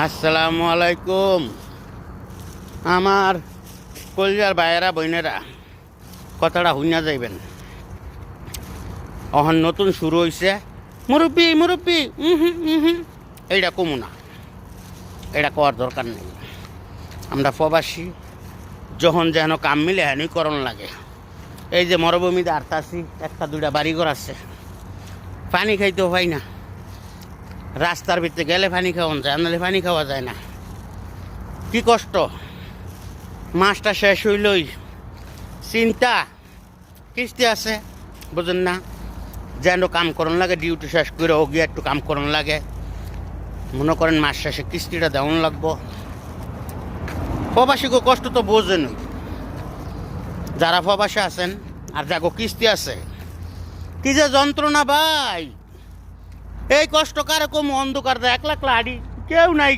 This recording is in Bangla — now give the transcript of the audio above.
আসসালামু আলাইকুম। আমার কলজার ভাইয়েরা বোনেরা, কথাটা শুনিয়া যাইবেন। অহন নতুন শুরু হয়েছে মুরব্বী মুরব্বী, এইটা কমু না, এটা করার দরকার নেই। আমরা প্রবাসী, যখন যেন কাম মিলে হেনই করণ লাগে। এই যে মরুভূমিতে আরতাছি, একটা দুইটা বাড়িঘর আছে, পানি খাইতেও পাই না। রাস্তার ভিতরে গেলে পানি খাওয়া যায়, নাহলে পানি খাওয়া যায় না। কি কষ্ট! মাছটা শেষ হইলই চিন্তা, কিস্তি আছে, বুঝেন না? যেন কাম করন লাগে, ডিউটি শেষ করে ও গিয়ে একটু কাম করন লাগে। মনে করেন মাস শেষে কিস্তিটা দেওয়ান লাগবো। প্রবাসীকে কষ্ট তো বোঝেন, যারা প্রবাসে আছেন আর যাগো কিস্তি আছে। কি যে যন্ত্রণা ভাই! এই কষ্ট কারে কম, অন্ধকার দেয়, একলা একলা হাঁড়ি, কেউ নাই।